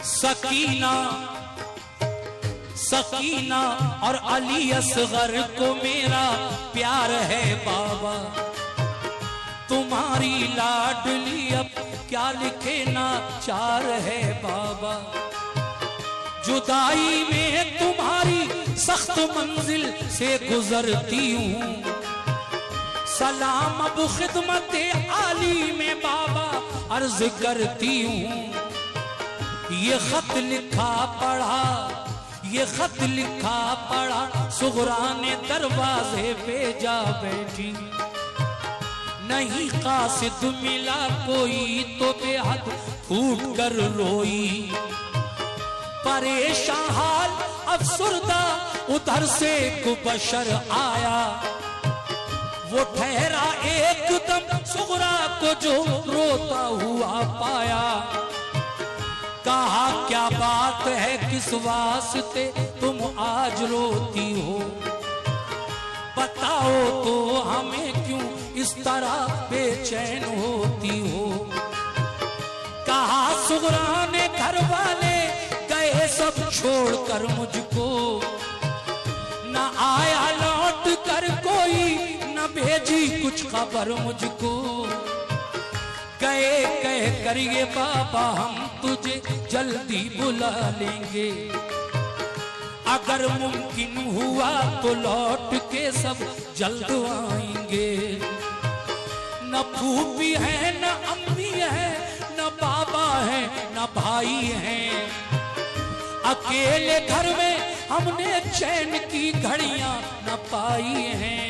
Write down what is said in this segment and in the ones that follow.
सकीना सकीना और अली असगर को मेरा प्यार है बाबा, तुम्हारी लाडली अब क्या लिखे ना चार है बाबा। जुदाई में तुम्हारी सख्त मंजिल से गुजरती हूँ, सलाम अब खिदमत आली में बाबा अर्ज करती हूँ। ये खत लिखा पढ़ा, ये खत लिखा पढ़ा सुगरा ने दरवाजे पे जा बैठी। नहीं कासिद मिला कोई तो बेहद फूट कर रोई। परेशान हाल अफसुर्दा उधर से कुबशर आया, वो ठहरा एकदम सुगरा को जो रोता हुआ पाया। कहा क्या बात है किस वास्ते तुम आज रोती हो, बताओ तो हमें क्यों इस तरह बेचैन होती हो। कहा सुगरा ने घर वाले गए सब छोड़कर मुझको, न आया लौट कर कोई न भेजी कुछ खबर मुझको। गए कह कर ये बाबा हम तुझे जल्दी बुला लेंगे, अगर मुमकिन हुआ तो लौट के सब जल्द आएंगे। न फूफी है न अम्मी है न बाबा है न भाई है, अकेले घर में हमने चैन की घड़ियां न पाई हैं।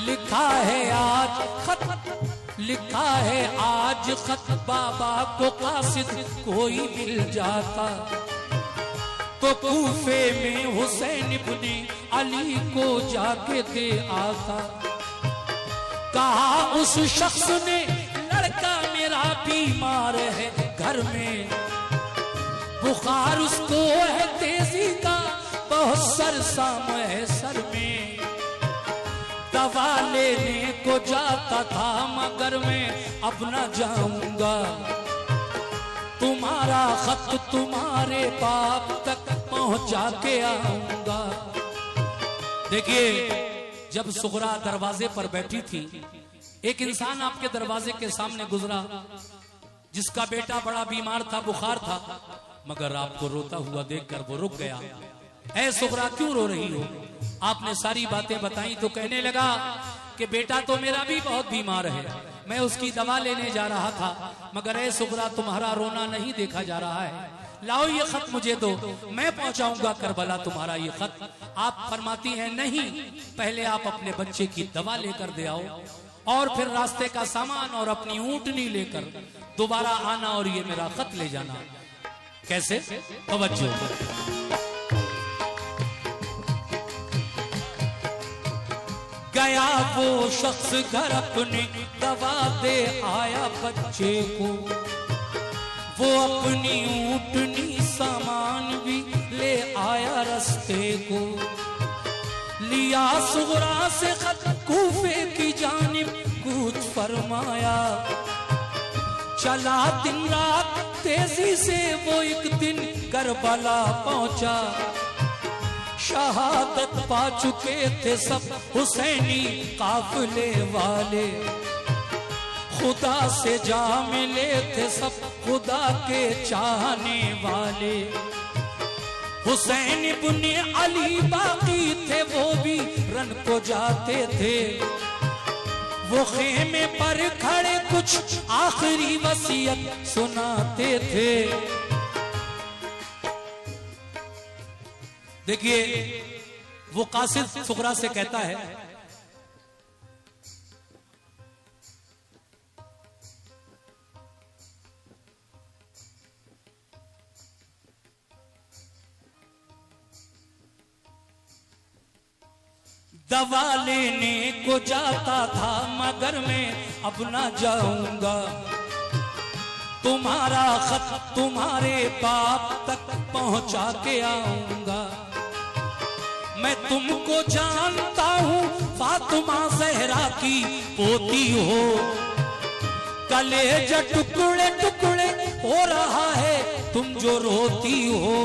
लिखा है आज खत, लिखा है आज खत बाबा को कासिद कोई मिल जाता तो कूफे में हुसैन इब्ने अली को जाके दे आता। कहा उस शख्स ने लड़का मेरा बीमार है घर में, बुखार उसको है तेजी का बहुत सरसाम है सर में। दवा लेने को जाता था मगर मैं अब न जाऊंगा, तुम्हारा खत तुम्हारे बाप तक पहुंचा के आऊंगा। देखिए जब सुगरा दरवाजे पर बैठी थी, एक इंसान आपके दरवाजे के सामने गुजरा जिसका बेटा बड़ा बीमार था, बुखार था, मगर आपको रोता हुआ देखकर वो रुक गया। ऐ सुगरा क्यों रो रही हो? आपने सारी बातें बताई तो कहने लगा कि बेटा तो मेरा भी बहुत बीमार है, मैं उसकी दवा लेने जा रहा था, मगर ऐ सुगरा तुम्हारा रोना नहीं देखा जा रहा है, लाओ ये खत मुझे दो, मैं पहुंचाऊंगा करबला तुम्हारा ये खत। आप फरमाती हैं नहीं, पहले आप अपने बच्चे की दवा लेकर दे आओ और फिर रास्ते का सामान और अपनी ऊंटनी लेकर दोबारा आना और ये मेरा खत ले जाना। कैसे? तवज्जो। गया वो शख्स घर अपने दवा दे आया बच्चे को, वो अपनी ऊंटनी सामान भी ले आया रास्ते को। लिया सुगरा से खत कूफे की जानिब कूच फरमाया, चला दिन रात तेजी से वो एक दिन करबला पहुंचा। शहादत पा चुके थे सब हुसैनी काफिले वाले, खुदा से जा मिले थे सब खुदा के चाहने वाले। हुसैन इब्ने अली बाकी थे वो भी रन को जाते थे, वो खेमे पर खड़े कुछ आखिरी वसीयत सुनाते थे। देखिए वो कासिद सुगरा से कहता है, दवा लेने को जाता था मगर मैं अब ना जाऊंगा, तुम्हारा खत तुम्हारे बाप तक पहुंचा के आऊंगा। मैं तुमको जानता हूं फातिमा ज़हरा की पोती हो। कलेजा टुकड़े टुकड़े हो रहा है तुम जो रोती हो।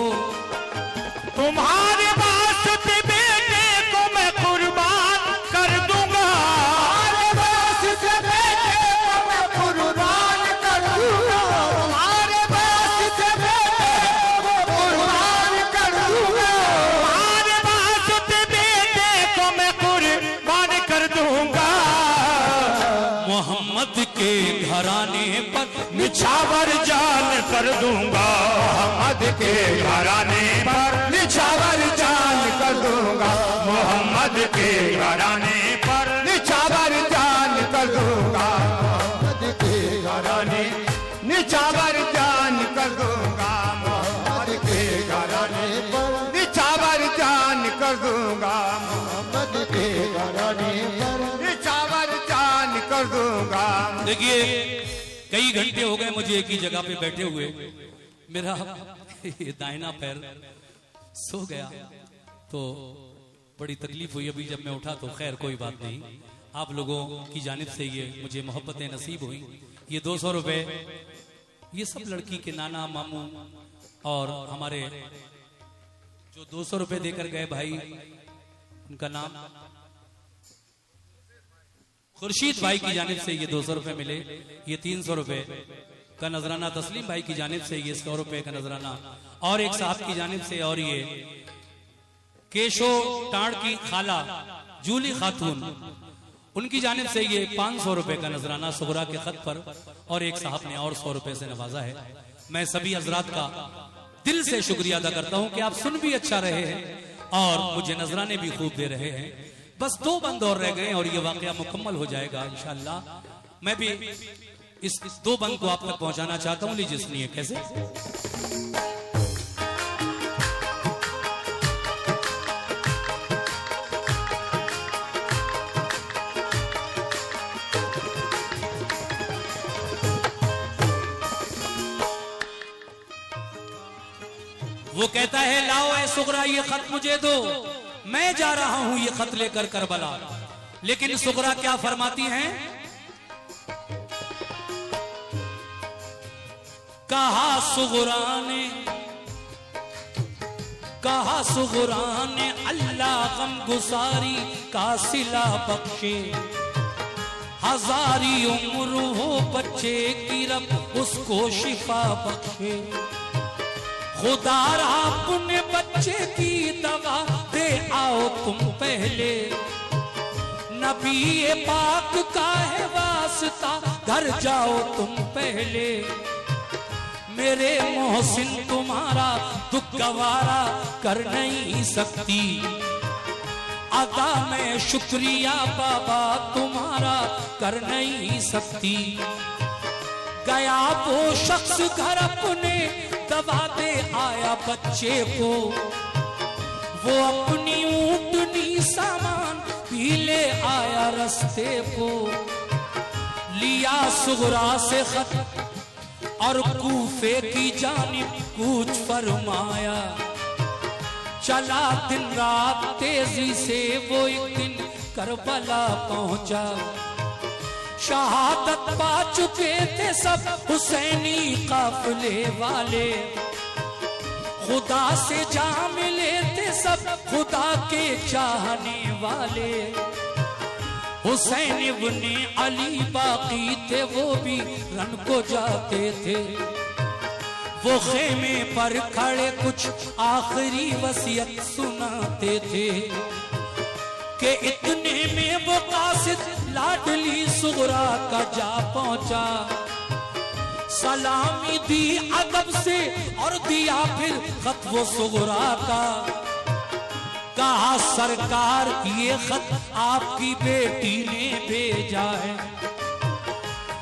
तुम्हारे वास्ते बेटे को मैं कुर्बान कर दूंगा, तुम्हारे वास्ते बेटे को मैं कुर्बान कर दूंगा, तुम्हारे वास्ते बेटे को कुर्बान कर दूंगा, तुम्हारे वास्ते बेटे को मैं कुर्बान कर दूंगा। मोहम्मद के घराने पर निछावर जान कर दूंगा, मोहम्मद के घराने पर निछावर जान कर दूंगा, मोहम्मद के घराने पर निछावर जान कर दूंगा, मोहम्मद के घराने निछावर जान कर दूंगा, मोहम्मद के घराने पर निछावर जान कर दूंगा, मोहम्मद के घराने पर निछावर जान कर दूंगा। देखिए कई घंटे हो गए मुझे एक ही जगह पे बैठे हुए, मेरा ये दाहिना पैर सो गया तो बड़ी तकलीफ हुई। अभी जब मैं उठा तो खैर कोई बात नहीं, आप लोगों की जानिब से ये मुझे मोहब्बतें नसीब हुई। ये 200 रुपए ये सब लड़की के नाना मामू और हमारे जो 200 रुपए देकर गए भाई, उनका नाम खुर्शीद भाई की जानिब से ये 200 रुपए मिले। ये 300 रुपए का नजराना तस्लीम भाई की जानिब से, ये 100 रुपए का नजराना और एक साहब की जानिब से, और ये केशो टाड़ की खाला जूली खातून उनकी जानिब से ये 500 रुपए का नजराना सुगरा के खत पर, और एक साहब ने और 100 रुपए से नवाजा है। मैं सभी हजरात का दिल से शुक्रिया अदा करता हूं कि आप सुन भी अच्छा रहे हैं और मुझे नजराने भी खूब दे रहे हैं। बस 2 बंद और रह गए और ये वाकया मुकम्मल हो जाएगा इंशाअल्लाह। मैं भी इस 2 बंद को आप तक पहुंचाना चाहता हूं। लीजिए सुनिए कैसे। वो कहता है लाओ ऐ सुगरा ये खत मुझे दो, मैं जा रहा हूं ये खत लेकर करबला। लेकिन सुगरा क्या फरमाती हैं? कहा सुगरा ने अल्लाह गम गुसारी का सिला बख्शे, हजारी उम्र हो बच्चे की रब उसको शिफा बख्शे। खुदा अपने बच्चे की दवा दे आओ तुम पहले, नबी पाक का है वास्ता घर जाओ तुम पहले। मेरे मोहसिन तुम्हारा दुख गवारा कर नहीं सकती, अदा मैं शुक्रिया बाबा तुम्हारा कर नहीं सकती। गया वो शख्स घर अपने दवा दे आया बच्चे को, वो अपनी ऊँटनी सामान भी ले आया रास्ते को। लिया सुगरा से खत और कूफे की जानिब कूच फरमाया, चला दिन रात तेजी से वो एक दिन करबला पहुंचा। शहादत पा चुके थे सब हुसैनी काफिले वाले, खुदा से जा मिले थे सब खुदा के चाहने वाले। हुसैन इब्ने अली बाकी थे वो भी रन को जाते थे, वो खेमे पर खड़े कुछ आखिरी वसीयत सुनाते थे कि इतने में वो कासिद लाडली सुगरा का जा पहुंचा। सलामी दी अदब से और दिया फिर खत वो सुगरा का। कहा सरकार ये खत आपकी बेटी ने भेजा है,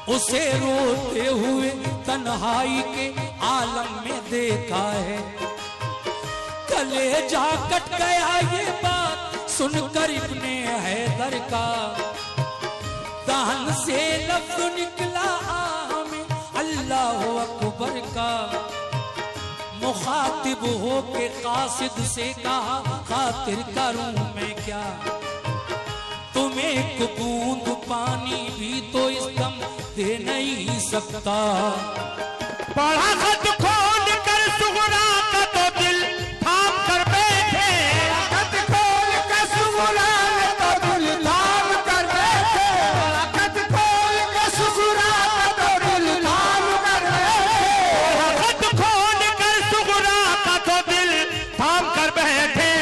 उसे रोते हुए तन्हाई के आलम में देखा है। कलेजा कट गया ये बात सुनकर इब्ने हैदर का, दहन से लफ्ज निकला आमीन अल्लाह अकबर का। मुखातिब हो के कासिद से कहा खातिर करूं मैं क्या, तुम्हें एक बूंद पानी भी तो इस दम दे नहीं सकता। पढ़ा खत खोल कर सुगरा का तो दिल थाम कर बैठे, खत खोल कर सुगरा का तो दिल थाम कर बैठे, खत खोल कर सुगरा का तो दिल थाम कर बैठे, खत खोल कर सुगरा का तो दिल थाम कर बैठे।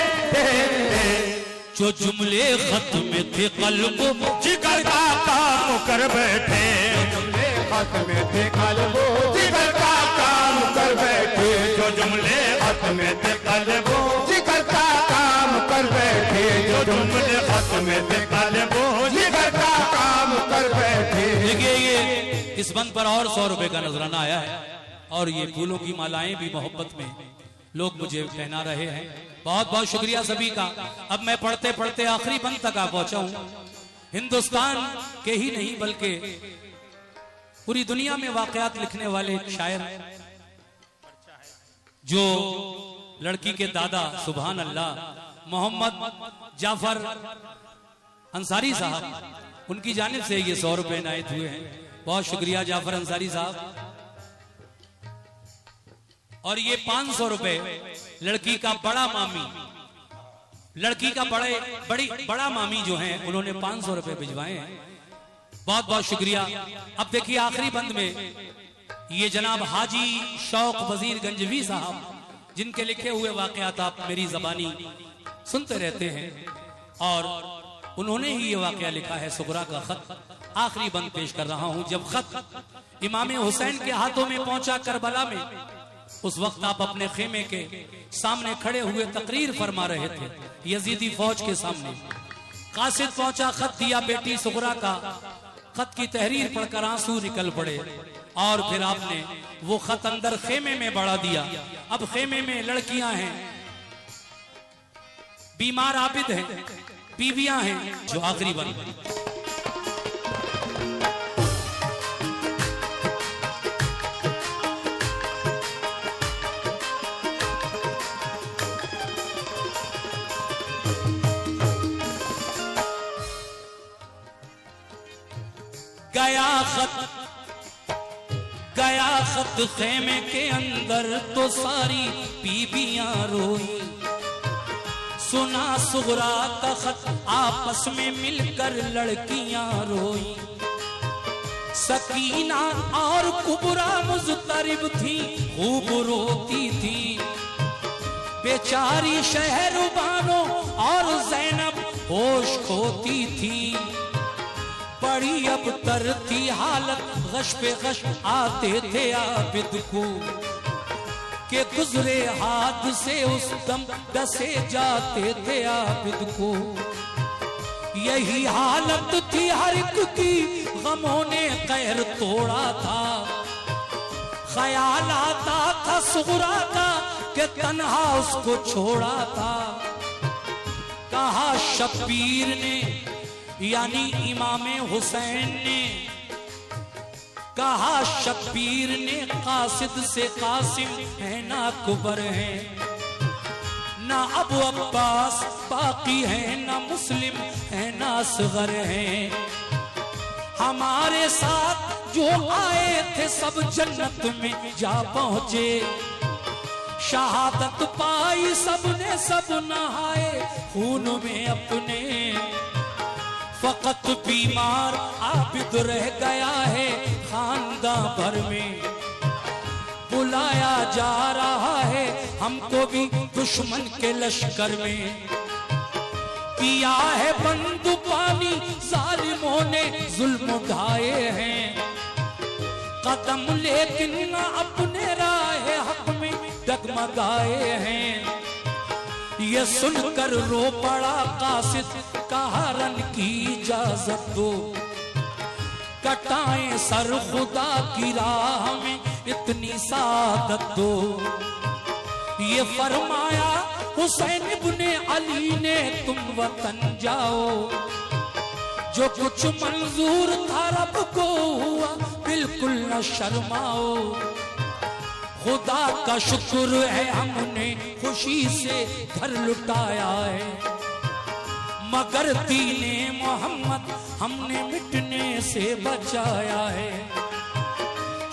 जो जुमले खत में थे कल्बो जिगर का काम कर बैठे, जुमले खत में थे कल्बो जिगर का काम कर बैठे, जो जुमले खत में थे कल्बो जिगर का काम कर बैठे, जो जुमले खत में थे कल्बो जिगर का काम कर बैठे। देखिए ये इस बंद पर और 100 रुपए का नजराना आया है और ये फूलों की मालाएं भी मोहब्बत में लोग मुझे पहना रहे हैं। बहुत बहुत शुक्रिया सभी का। अब मैं पढ़ते पढ़ते आखिरी बंद तक आ पहुंचा हूं। हिंदुस्तान के ही नहीं बल्कि पूरी दुनिया में वाकयात लिखने वाले शायर जो लड़की के दादा सुभान अल्लाह मोहम्मद जाफर अंसारी साहब, उनकी जानिब से ये 100 रुपए इनायत हुए हैं। बहुत शुक्रिया जाफर अंसारी साहब। और ये 500 रुपए लड़की का बड़ा मामी, लड़की का बड़ा मामी जो हैं उन्होंने 500 रुपए भिजवाए हैं। बहुत बहुत शुक्रिया। अब देखिए आखिरी बंद में ये जनाब हाजी शौक वजीर गंजवी साहब, जिनके लिखे हुए वाकयात आप मेरी जबानी सुनते रहते हैं, और उन्होंने ही ये वाकया लिखा है सुगरा का खत। आखिरी बंद पेश कर रहा हूं। जब खत इमाम हुसैन के हाथों में पहुंचा करबला में, उस वक्त आप अपने खेमे के सामने खड़े हुए तकरीर फरमा रहे थे यजीदी फौज के सामने। कासिद पहुंचा, खत दिया बेटी सुगरा का, खत की तहरीर पढ़कर आंसू निकल पड़े और फिर आपने वो खत अंदर खेमे में बढ़ा दिया। अब खेमे में लड़कियां हैं, बीमार आबिद हैं, बीवियां हैं। जो आखिरी बंद गया खत खेमे के अंदर तो सारी बीबियां रोई। सुना सुगरा का खत आपस में मिलकर लड़कियां रोई। सकीना और कुबरा मुज़तरिब थी, खूब रोती थी। बेचारी शहरबानो और जैनब होश खोती थी। बड़ी अब तर थी हालत, गश पे गश आते थे आबिद को, के गुजरे हाथ से उस दम डसे जाते थे आबिद को। यही हालत थी हर एक की, गमों ने कहर तोड़ा था। ख्याल आता था सुगरा का कि तन्हा उसको छोड़ा था। कहा शब्बीर ने यानी इमाम हुसैन ने, कहा शब्बीर ने कासिद से कासिम है ना कुबर है, ना अबू अब्बास बाकी है, ना मुस्लिम है, ना असगर है। हमारे साथ जो आए थे सब जन्नत में जा पहुंचे। शहादत पाई सबने, सब नहाए खून में अपने। फकत बीमार आबिद रह गया है खानदान भर में। बुलाया जा रहा है हमको भी दुश्मन के लश्कर में। पिया है बंद पानी जालिमों ने जुल्म उठाए हैं। कदम लेकिन अपने राह हक में डगमगाए हैं। ये सुनकर रो पड़ा कासिद, कहा रन की इजाजत दो। कटाएं सर खुदा की राह में इतनी सादत दो। ये फरमाया हुसैन इब्ने अली ने तुम वतन जाओ। जो कुछ मंजूर था रब को हुआ बिल्कुल न शर्माओ। खुदा का शुक्र है हमने खुशी से घर लुटाया है। मगर दीने मोहम्मद हमने मिटने से बचाया है।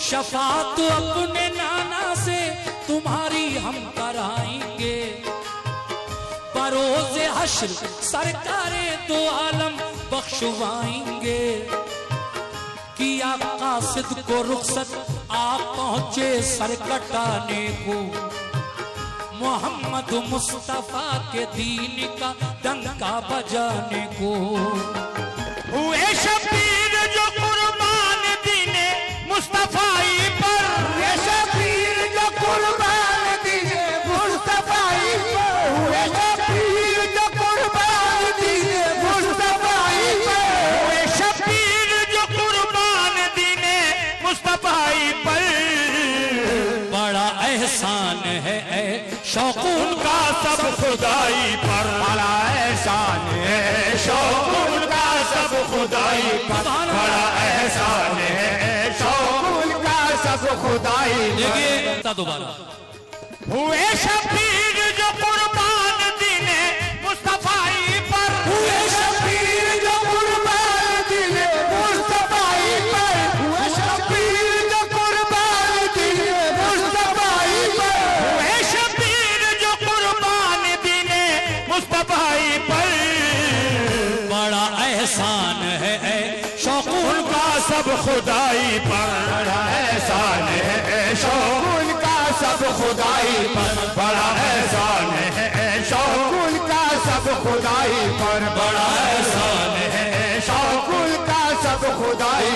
शफात अपने नाना से तुम्हारी हम कराएंगे, बरोज़े हश्र सरकारे दो आलम बख्शवाएंगे। किया कासिद को रुखसत आप पहुंचे सर कटाने को, मोहम्मद मुस्तफा के दीन का डंका बजाने को। हुए शबीर जो कुर्बान दीने मुस्तफाई पर, हुए शबीर जो कुर्बान दीने मुस्तफाई पर, हुए शबीर जो कुर्बान दीने मुस्तफाई पर, हुए शबीर जो कुर्बान दीने मुस्तफाई पर। बड़ा एहसान है शौक़ून का सब खुदाई पर, बड़ा एहसान है शौक़ून का सब खुदाई पर, बड़ा एहसान है शौक़ून का सब खुदाई। देखिए दोबारा, हुए शबीर जो कुर्बान दीने मुस्तफाई पर, हुए शबीर जो कुर्बान दीने मुस्तफाई पर, हुए शबीर जो कुर्बान दीने मुस्तफाई पर, हुए शबीर जो कुर्बान दीने मुस्तफाई पर। बड़ा एहसान है शौक़ून का सब खुदाई पर, बड़ा एहसान है शौक़ून का सब खुदाई पर, बड़ा एहसान है शौक़ून का सब खुदाई पर, बड़ा एहसान है शौक़ून का सब खुदाई।